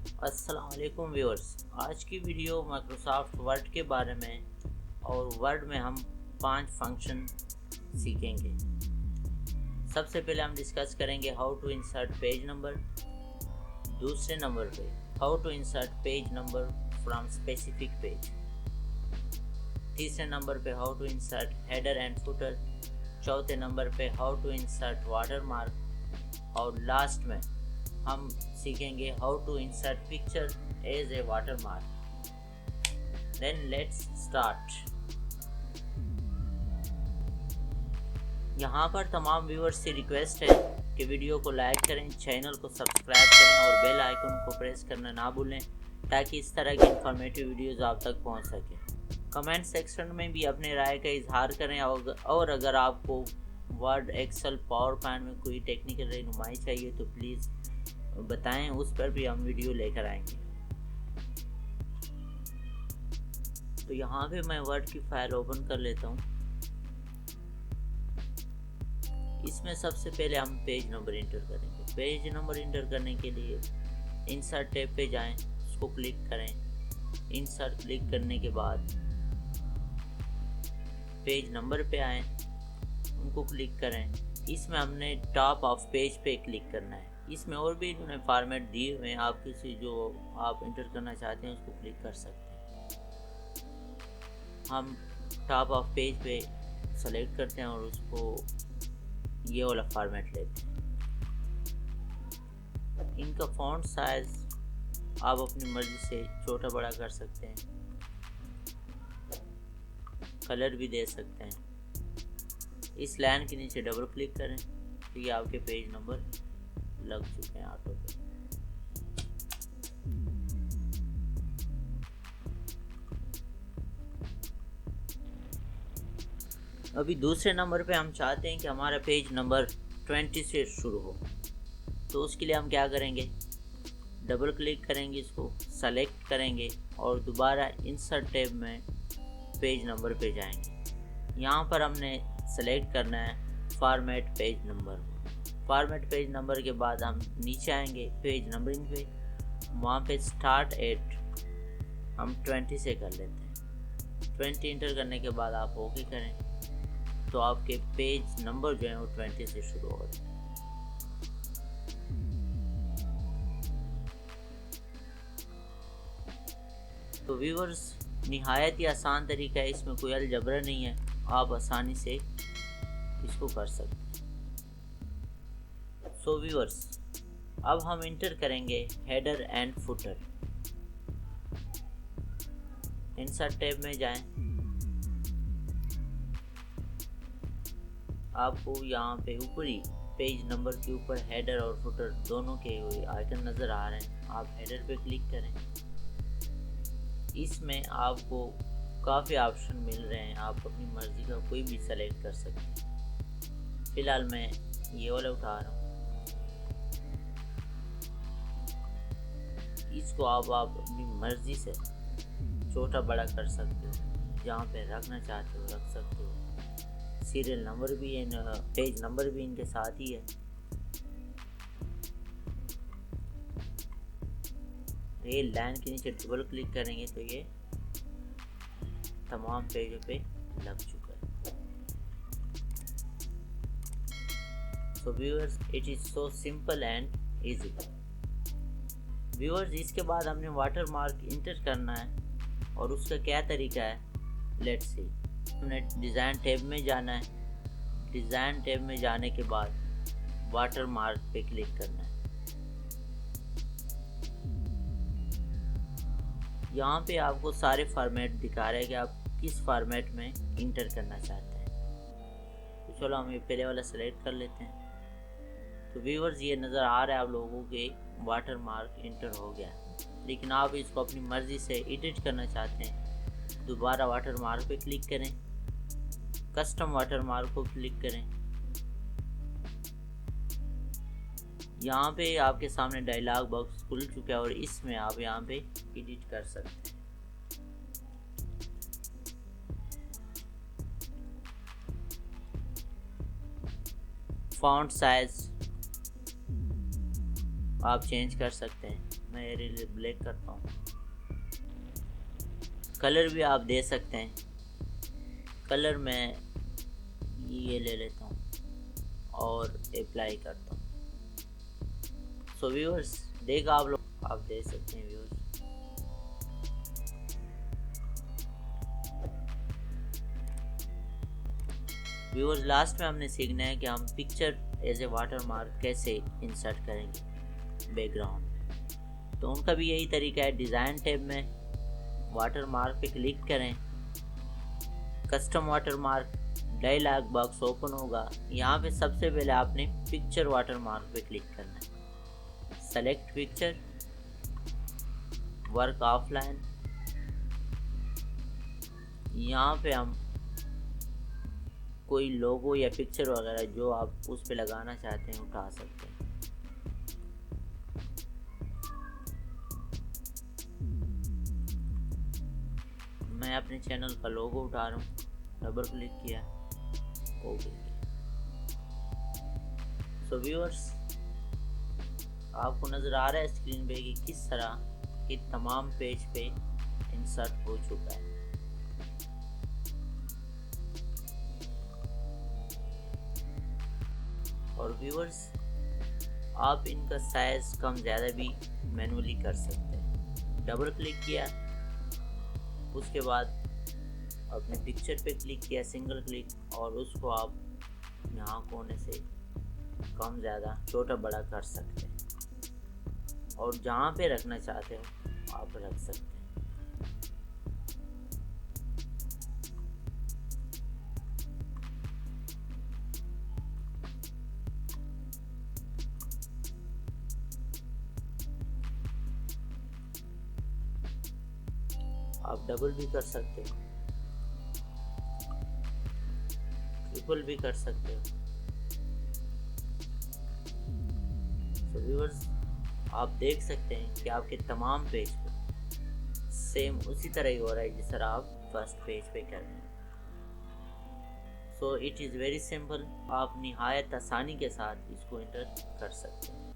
अस्सलाम वालेकुम व्यूअर्स। आज की वीडियो माइक्रोसॉफ्ट वर्ड के बारे में और वर्ड में हम 5 फंक्शन सीखेंगे। सबसे पहले हम डिस्कस करेंगे how to insert page number. दूसरे नंबर पे how to insert page number from specific page. तीसरे नंबर पे how to insert header and footer. चौथे नंबर पे हाउ टू इंसर्ट वाटरमार्क। और लास्ट में हम सीखेंगे how to insert picture as a watermark. Then let's start. यहाँ पर तमाम व्यूअर्स से रिक्वेस्ट है कि वीडियो को लाइक करें, चैनल को सब्सक्राइब करें और बेल आइकन को प्रेस करना ना भूलें ताकि इस तरह की इंफॉर्मेटिव वीडियोस आप तक पहुँच सकें। कमेंट सेक्शन में भी अपने राय का इजहार करें और अगर आपको वर्ड, एक्सेल, पावर पॉइंट में कोई टेक्निकल रहनुमाई चाहिए तो प्लीज़ बताएं, उस पर भी हम वीडियो लेकर आएंगे। तो यहाँ पे मैं वर्ड की फाइल ओपन कर लेता हूँ। इसमें सबसे पहले हम पेज नंबर इंटर करेंगे। पेज नंबर इंटर करने के लिए इंसर्ट टैब पे जाएं, उसको क्लिक करें। इंसर्ट क्लिक करने के बाद पेज नंबर पे आएँ, उनको क्लिक करें। इसमें हमने टॉप ऑफ पेज पे क्लिक करना है। इसमें और भी इन्होंने फॉर्मेट दिए हुए हैं, आप किसी जो आप इंटर करना चाहते हैं उसको क्लिक कर सकते हैं। हम टॉप ऑफ पेज पे सेलेक्ट करते हैं और उसको ये वाला फॉर्मेट लेते हैं। इनका फॉन्ट साइज आप अपनी मर्जी से छोटा बड़ा कर सकते हैं, कलर भी दे सकते हैं। इस लाइन के नीचे डबल क्लिक करें तो ये आपके पेज नंबर लग चुके हैं ऑटो पे। अभी दूसरे नंबर पे हम चाहते हैं कि हमारा पेज नंबर 20 से शुरू हो, तो उसके लिए हम क्या करेंगे, डबल क्लिक करेंगे, इसको सेलेक्ट करेंगे और दोबारा इंसर्ट टैब में पेज नंबर पे जाएंगे। यहाँ पर हमने सेलेक्ट करना है format page number. Format page number के बाद हम नीचे आएंगे पेज नंबरिंग पे, वहाँ पे स्टार्ट एट हम 20 से कर लेते हैं। 20 इंटर करने के बाद आप ओके करें तो आपके पेज नंबर जो है वो 20 से शुरू हो जाए। तो व्यूअर्स, निहायत ही आसान तरीका है, इसमें कोई अलजबरा नहीं है, आप आसानी से इसको कर सकते हैं। सो व्यूअर्स, अब हम इंटर करेंगे header and footer. Insert tab में जाएं, आपको यहाँ पे ऊपरी पेज नंबर के ऊपर हेडर और फुटर दोनों के आइकन नज़र आ रहे हैं। आप हेडर पे क्लिक करें। इसमें आपको काफ़ी ऑप्शन मिल रहे हैं, आप अपनी मर्ज़ी का कोई भी सेलेक्ट कर सकते हैं। फ़िलहाल मैं ये वाला उठा रहा हूँ। इसको आप अपनी मर्ज़ी से छोटा बड़ा कर सकते हो, जहाँ पे रखना चाहते हो रख सकते हो। सीरियल नंबर भी है, पेज नंबर भी इनके साथ ही है। ये लाइन के नीचे डबल क्लिक करेंगे तो ये तमाम पेजों पे लग चुका है। So viewers, it is so simple and easy. Viewers, इसके बाद हमने वाटर मार्क इंटर करना है और उसका क्या तरीका है, लेट्स सी। हमने डिज़ाइन टैब में जाना है। डिज़ाइन टैब में जाने के बाद वाटर मार्क पे क्लिक करना है। यहाँ पे आपको सारे फॉर्मेट दिखा रहे हैं कि आप किस फॉर्मेट में इंटर करना चाहते हैं। तो चलो हम ये पहले वाला सेलेक्ट कर लेते हैं। तो व्यूअर्स, ये नज़र आ रहा है आप लोगों के वाटर मार्क इंटर हो गया है, लेकिन आप इसको अपनी मर्ज़ी से एडिट करना चाहते हैं। दोबारा वाटर मार्क पे क्लिक करें, कस्टम वाटर मार्क को क्लिक करें। यहाँ पे आपके सामने डायलॉग बॉक्स खुल चुका है और इसमें आप यहाँ पे एडिट कर सकते हैं। फॉन्ट साइज आप चेंज कर सकते हैं। मैं एरियल ब्लैक करता हूँ। कलर भी आप दे सकते हैं। कलर मैं ये ले लेता हूँ और अप्लाई करता हूँ। सो व्यूअर्स, देखा आप लोग, आप देख सकते हैं व्यूअर्स। व्यूअर्स, लास्ट में हमने सीखना है कि हम picture as a water mark कैसे इंसर्ट करेंगे बैकग्राउंड में। तो उनका भी यही तरीका है। डिज़ाइन टैब में वाटर मार्क पे क्लिक करें, custom water mark dialog box open होगा। यहाँ पे सबसे पहले आपने पिक्चर वाटर मार्क पे क्लिक करना है। Select picture, work offline. यहाँ पे हम कोई लोगो या पिक्चर वगैरह जो आप उस पे लगाना चाहते हैं उठा सकते हैं। मैं अपने चैनल का लोगो उठा रहा हूँ, डबल क्लिक किया, ओके। सो व्यूअर्स, आपको नज़र आ रहा है स्क्रीन पे कि किस तरह के तमाम पेज पे इंसर्ट हो चुका है। और व्यूअर्स, आप इनका साइज कम ज़्यादा भी मैनुअली कर सकते हैं। डबल क्लिक किया, उसके बाद अपने पिक्चर पे क्लिक किया, सिंगल क्लिक, और उसको आप यहाँ कोने से कम ज़्यादा छोटा बड़ा कर सकते हैं और जहाँ पे रखना चाहते हो आप रख सकते हैं। आप डबल भी कर सकते हो, ट्रिपल भी कर सकते हो। तो व्यूअर्स, आप देख सकते हैं कि आपके तमाम पेज पे सेम उसी तरह ही हो रहा है जिस तरह आप फर्स्ट पेज पे कर रहे हैं। So it is very simple. आप निहायत आसानी के साथ इसको एंटर कर सकते हैं।